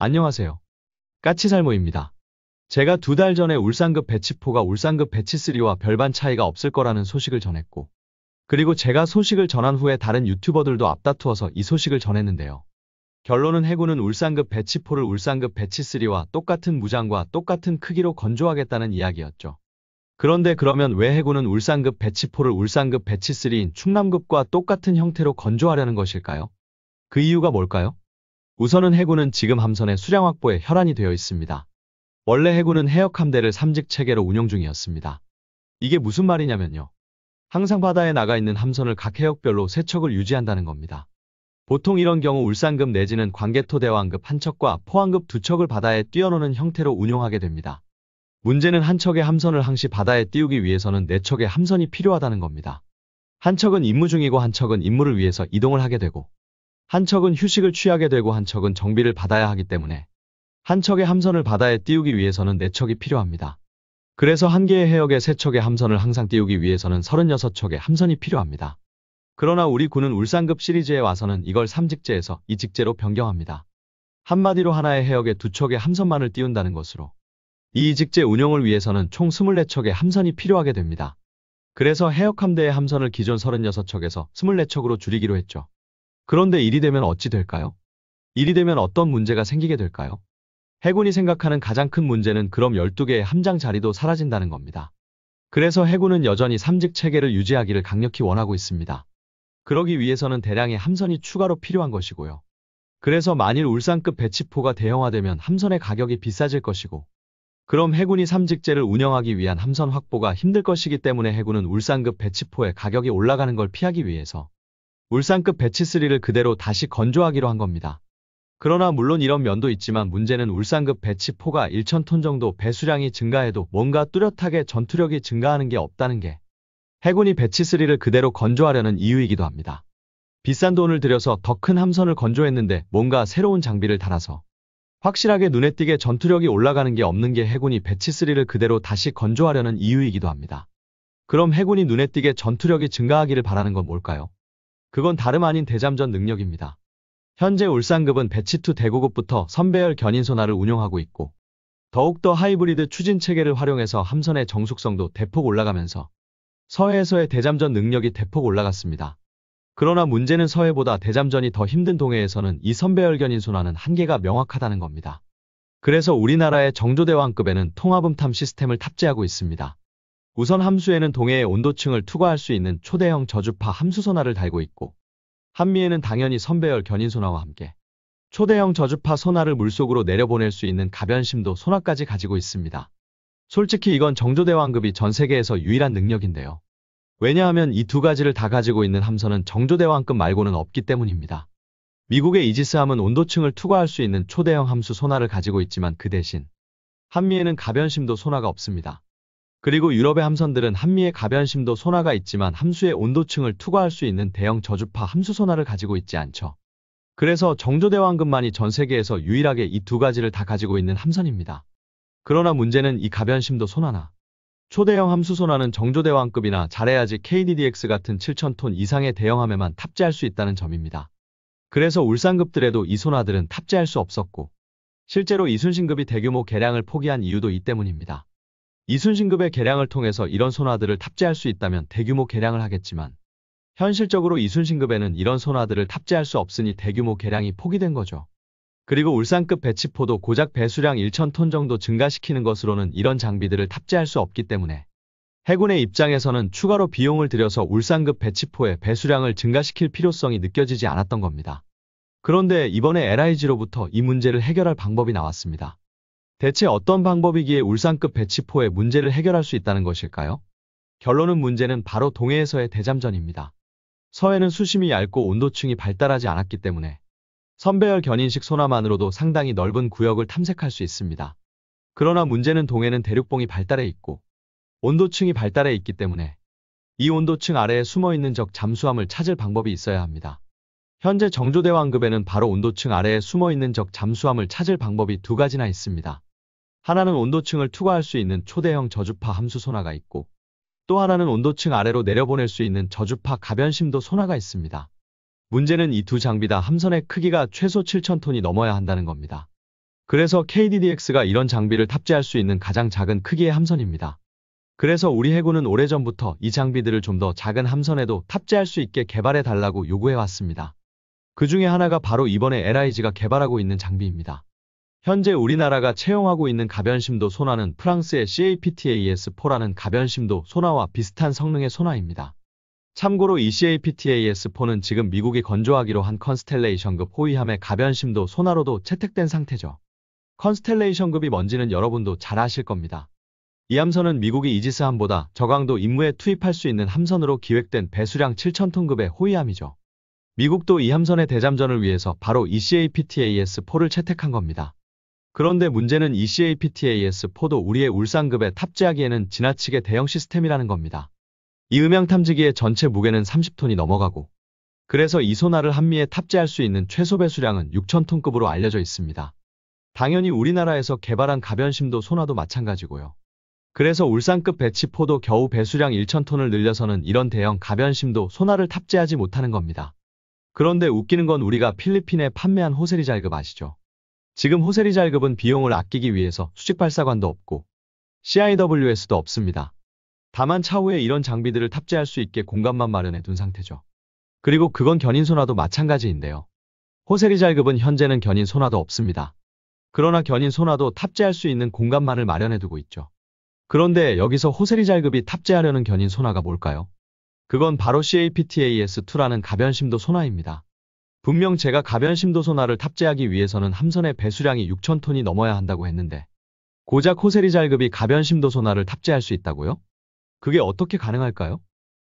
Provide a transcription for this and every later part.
안녕하세요. 까치살모입니다. 제가 2달 전에 울산급 배치4가 울산급 배치3와 별반 차이가 없을 거라는 소식을 전했고, 그리고 제가 소식을 전한 후에 다른 유튜버들도 앞다투어서 이 소식을 전했는데요. 결론은 해군은 울산급 배치4를 울산급 배치3와 똑같은 무장과 똑같은 크기로 건조하겠다는 이야기였죠. 그런데 그러면 왜 해군은 울산급 배치4를 울산급 배치3인 충남급과 똑같은 형태로 건조하려는 것일까요? 그 이유가 뭘까요? 우선은 해군은 지금 함선의 수량 확보에 혈안이 되어 있습니다. 원래 해군은 해역 함대를 3직 체계로 운영 중이었습니다. 이게 무슨 말이냐면요. 항상 바다에 나가 있는 함선을 각 해역별로 3척을 유지한다는 겁니다. 보통 이런 경우 울산급 내지는 광개토 대왕급 한 척과 포항급 2척을 바다에 띄워놓는 형태로 운용하게 됩니다. 문제는 한 척의 함선을 항시 바다에 띄우기 위해서는 4척의 함선이 필요하다는 겁니다. 한 척은 임무 중이고 한 척은 임무를 위해서 이동을 하게 되고, 한 척은 휴식을 취하게 되고 한 척은 정비를 받아야 하기 때문에 한 척의 함선을 바다에 띄우기 위해서는 4척이 필요합니다. 그래서 한 개의 해역에 3척의 함선을 항상 띄우기 위해서는 36척의 함선이 필요합니다. 그러나 우리 군은 울산급 시리즈에 와서는 이걸 3직제에서 2직제로 변경합니다. 한마디로 하나의 해역에 2척의 함선만을 띄운다는 것으로 이 2직제 운용을 위해서는 총 24척의 함선이 필요하게 됩니다. 그래서 해역 함대의 함선을 기존 36척에서 24척으로 줄이기로 했죠. 그런데 일이 되면 어찌 될까요? 일이 되면 어떤 문제가 생기게 될까요? 해군이 생각하는 가장 큰 문제는 그럼 12개의 함장 자리도 사라진다는 겁니다. 그래서 해군은 여전히 3직 체계를 유지하기를 강력히 원하고 있습니다. 그러기 위해서는 대량의 함선이 추가로 필요한 것이고요. 그래서 만일 울산급 배치4가 대형화되면 함선의 가격이 비싸질 것이고, 그럼 해군이 3직제를 운영하기 위한 함선 확보가 힘들 것이기 때문에 해군은 울산급 배치4의 가격이 올라가는 걸 피하기 위해서 울산급 배치3를 그대로 다시 건조하기로 한 겁니다. 그러나 물론 이런 면도 있지만 문제는 울산급 배치4가 1,000톤 정도 배수량이 증가해도 뭔가 뚜렷하게 전투력이 증가하는 게 없다는 게 해군이 배치3를 그대로 건조하려는 이유이기도 합니다. 비싼 돈을 들여서 더 큰 함선을 건조했는데 뭔가 새로운 장비를 달아서 확실하게 눈에 띄게 전투력이 올라가는 게 없는 게 해군이 배치3를 그대로 다시 건조하려는 이유이기도 합니다. 그럼 해군이 눈에 띄게 전투력이 증가하기를 바라는 건 뭘까요? 그건 다름 아닌 대잠전 능력입니다. 현재 울산급은 배치2 대구급부터 선배열 견인소나를 운용하고 있고, 더욱더 하이브리드 추진 체계를 활용해서 함선의 정숙성도 대폭 올라가면서 서해에서의 대잠전 능력이 대폭 올라갔습니다. 그러나 문제는 서해보다 대잠전이 더 힘든 동해에서는 이 선배열 견인소나는 한계가 명확하다는 겁니다. 그래서 우리나라의 정조대왕급에는 통합음탐 시스템을 탑재하고 있습니다. 우선 함수에는 동해의 온도층을 투과할 수 있는 초대형 저주파 함수소나를 달고 있고, 한미에는 당연히 선배열 견인소나와 함께 초대형 저주파 소나를 물속으로 내려보낼 수 있는 가변심도 소나까지 가지고 있습니다. 솔직히 이건 정조대왕급이 전 세계에서 유일한 능력인데요. 왜냐하면 이 2가지를 다 가지고 있는 함선은 정조대왕급 말고는 없기 때문입니다. 미국의 이지스함은 온도층을 투과할 수 있는 초대형 함수 소나를 가지고 있지만 그 대신 한미에는 가변심도 소나가 없습니다. 그리고 유럽의 함선들은 한미의 가변심도 소나가 있지만 함수의 온도층을 투과할 수 있는 대형 저주파 함수 소나를 가지고 있지 않죠. 그래서 정조대왕급만이 전 세계에서 유일하게 이 2가지를 다 가지고 있는 함선입니다. 그러나 문제는 이 가변심도 소나나 초대형 함수 소나는 정조대왕급이나 잘해야지 KDDX 같은 7,000톤 이상의 대형함에만 탑재할 수 있다는 점입니다. 그래서 울산급들에도 이 소나들은 탑재할 수 없었고, 실제로 이순신급이 대규모 개량을 포기한 이유도 이 때문입니다. 이순신급의 개량을 통해서 이런 소나들을 탑재할 수 있다면 대규모 개량을 하겠지만 현실적으로 이순신급에는 이런 소나들을 탑재할 수 없으니 대규모 개량이 포기된 거죠. 그리고 울산급 배치4도 고작 배수량 1,000톤 정도 증가시키는 것으로는 이런 장비들을 탑재할 수 없기 때문에 해군의 입장에서는 추가로 비용을 들여서 울산급 배치4의 배수량을 증가시킬 필요성이 느껴지지 않았던 겁니다. 그런데 이번에 LIG로부터 이 문제를 해결할 방법이 나왔습니다. 대체 어떤 방법이기에 울산급 배치4의 문제를 해결할 수 있다는 것일까요? 결론은 문제는 바로 동해에서의 대잠전입니다. 서해는 수심이 얇고 온도층이 발달하지 않았기 때문에 선배열 견인식 소나만으로도 상당히 넓은 구역을 탐색할 수 있습니다. 그러나 문제는 동해는 대륙봉이 발달해 있고 온도층이 발달해 있기 때문에 이 온도층 아래에 숨어있는 적 잠수함을 찾을 방법이 있어야 합니다. 현재 정조대왕급에는 바로 온도층 아래에 숨어있는 적 잠수함을 찾을 방법이 2가지나 있습니다. 하나는 온도층을 투과할 수 있는 초대형 저주파 함수 소나가 있고, 또 하나는 온도층 아래로 내려보낼 수 있는 저주파 가변심도 소나가 있습니다. 문제는 이 2장비 다 함선의 크기가 최소 7,000톤이 넘어야 한다는 겁니다. 그래서 KDDX가 이런 장비를 탑재할 수 있는 가장 작은 크기의 함선입니다. 그래서 우리 해군은 오래전부터 이 장비들을 좀 더 작은 함선에도 탑재할 수 있게 개발해 달라고 요구해 왔습니다. 그 중에 하나가 바로 이번에 LIG가 개발하고 있는 장비입니다. 현재 우리나라가 채용하고 있는 가변심도 소나는 프랑스의 CAPTAS-4라는 가변심도 소나와 비슷한 성능의 소나입니다. 참고로 이 CAPTAS-4는 지금 미국이 건조하기로 한 컨스텔레이션급 호위함의 가변심도 소나로도 채택된 상태죠. 컨스텔레이션급이 뭔지는 여러분도 잘 아실 겁니다. 이 함선은 미국이 이지스함보다 저강도 임무에 투입할 수 있는 함선으로 기획된 배수량 7,000톤급의 호위함이죠. 미국도 이 함선의 대잠전을 위해서 바로 이 CAPTAS-4를 채택한 겁니다. 그런데 문제는 이 CAPTAS-4도 우리의 울산급에 탑재하기에는 지나치게 대형 시스템이라는 겁니다. 이 음향탐지기의 전체 무게는 30톤이 넘어가고, 그래서 이 소나를 한미에 탑재할 수 있는 최소 배수량은 6,000톤급으로 알려져 있습니다. 당연히 우리나라에서 개발한 가변심도 소나도 마찬가지고요. 그래서 울산급 배치4도 겨우 배수량 1,000톤을 늘려서는 이런 대형 가변심도 소나를 탑재하지 못하는 겁니다. 그런데 웃기는 건 우리가 필리핀에 판매한 호세리잘급 아시죠? 지금 호세리잘급은 비용을 아끼기 위해서 수직발사관도 없고 CIWS도 없습니다. 다만 차후에 이런 장비들을 탑재할 수 있게 공간만 마련해 둔 상태죠. 그리고 그건 견인소나도 마찬가지인데요. 호세리잘급은 현재는 견인소나도 없습니다. 그러나 견인소나도 탑재할 수 있는 공간만을 마련해 두고 있죠. 그런데 여기서 호세리잘급이 탑재하려는 견인소나가 뭘까요? 그건 바로 CAPTAS-2라는 가변심도 소나입니다. 분명 제가 가변심도 소나를 탑재하기 위해서는 함선의 배수량이 6,000톤이 넘어야 한다고 했는데 고작 호세리잘급이 가변심도 소나를 탑재할 수 있다고요? 그게 어떻게 가능할까요?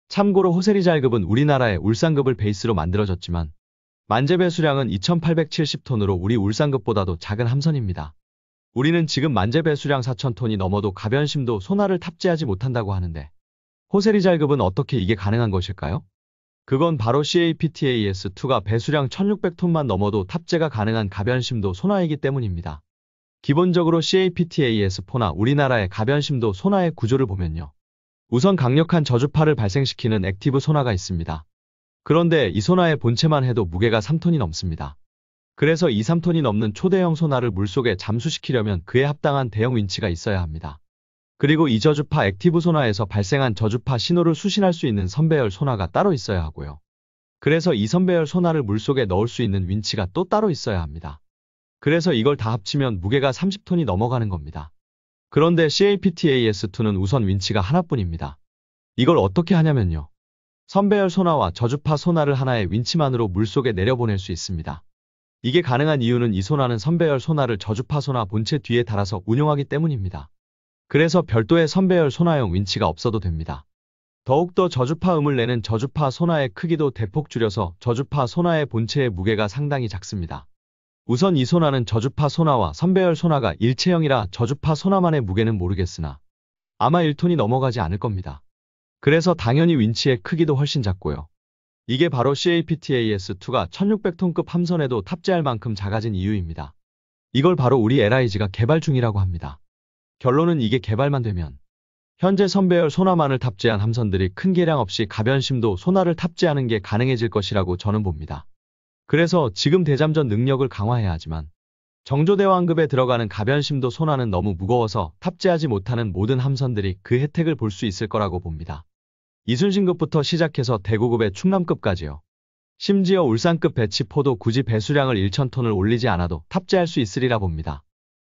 참고로 호세리잘급은 우리나라의 울산급을 베이스로 만들어졌지만 만재 배수량은 2,870톤으로 우리 울산급보다도 작은 함선입니다. 우리는 지금 만재 배수량 4,000톤이 넘어도 가변심도 소나를 탑재하지 못한다고 하는데 호세리잘급은 어떻게 이게 가능한 것일까요? 그건 바로 CAPTAS-2가 배수량 1,600톤만 넘어도 탑재가 가능한 가변심도 소나이기 때문입니다. 기본적으로 CAPTAS-4나 우리나라의 가변심도 소나의 구조를 보면요. 우선 강력한 저주파를 발생시키는 액티브 소나가 있습니다. 그런데 이 소나의 본체만 해도 무게가 3톤이 넘습니다. 그래서 3톤이 넘는 초대형 소나를 물속에 잠수시키려면 그에 합당한 대형 윈치가 있어야 합니다. 그리고 이 저주파 액티브 소나에서 발생한 저주파 신호를 수신할 수 있는 선배열 소나가 따로 있어야 하고요. 그래서 이 선배열 소나를 물속에 넣을 수 있는 윈치가 또 따로 있어야 합니다. 그래서 이걸 다 합치면 무게가 30톤이 넘어가는 겁니다. 그런데 CAPTAS-2는 우선 윈치가 하나뿐입니다. 이걸 어떻게 하냐면요. 선배열 소나와 저주파 소나를 하나의 윈치만으로 물속에 내려보낼 수 있습니다. 이게 가능한 이유는 이 소나는 선배열 소나를 저주파 소나 본체 뒤에 달아서 운용하기 때문입니다. 그래서 별도의 선배열 소나용 윈치가 없어도 됩니다. 더욱더 저주파음을 내는 저주파 소나의 크기도 대폭 줄여서 저주파 소나의 본체의 무게가 상당히 작습니다. 우선 이 소나는 저주파 소나와 선배열 소나가 일체형이라 저주파 소나만의 무게는 모르겠으나 아마 1톤이 넘어가지 않을 겁니다. 그래서 당연히 윈치의 크기도 훨씬 작고요. 이게 바로 CAPTAS-2가 1,600톤급 함선에도 탑재할 만큼 작아진 이유입니다. 이걸 바로 우리 LIG가 개발 중이라고 합니다. 결론은 이게 개발만 되면 현재 선배열 소나만을 탑재한 함선들이 큰 개량 없이 가변심도 소나를 탑재하는 게 가능해질 것이라고 저는 봅니다. 그래서 지금 대잠전 능력을 강화해야 하지만 정조대왕급에 들어가는 가변심도 소나는 너무 무거워서 탑재하지 못하는 모든 함선들이 그 혜택을 볼 수 있을 거라고 봅니다. 이순신급부터 시작해서 대구급의 충남급까지요. 심지어 울산급 배치4도 굳이 배수량을 1,000톤을 올리지 않아도 탑재할 수 있으리라 봅니다.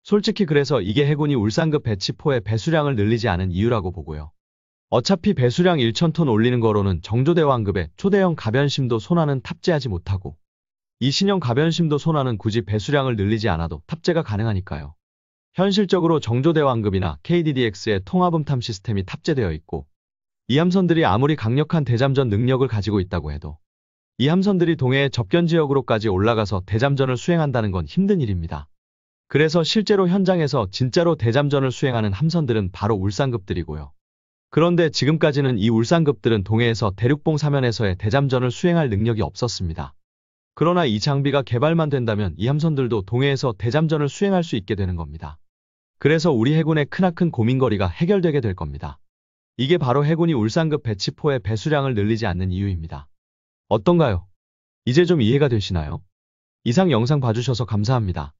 솔직히 그래서 이게 해군이 울산급 배치4의 배수량을 늘리지 않은 이유라고 보고요. 어차피 배수량 1,000톤 올리는 거로는 정조대왕급의 초대형 가변심도 소나는 탑재하지 못하고 이 신형 가변심도 소나는 굳이 배수량을 늘리지 않아도 탑재가 가능하니까요. 현실적으로 정조대왕급이나 KDDX의 통합음탐 시스템이 탑재되어 있고 이 함선들이 아무리 강력한 대잠전 능력을 가지고 있다고 해도 이 함선들이 동해의 접견지역으로까지 올라가서 대잠전을 수행한다는 건 힘든 일입니다. 그래서 실제로 현장에서 진짜로 대잠전을 수행하는 함선들은 바로 울산급들이고요. 그런데 지금까지는 이 울산급들은 동해에서 대륙봉 사면에서의 대잠전을 수행할 능력이 없었습니다. 그러나 이 장비가 개발만 된다면 이 함선들도 동해에서 대잠전을 수행할 수 있게 되는 겁니다. 그래서 우리 해군의 크나큰 고민거리가 해결되게 될 겁니다. 이게 바로 해군이 울산급 배치4의 배수량을 늘리지 않는 이유입니다. 어떤가요? 이제 좀 이해가 되시나요? 이상 영상 봐주셔서 감사합니다.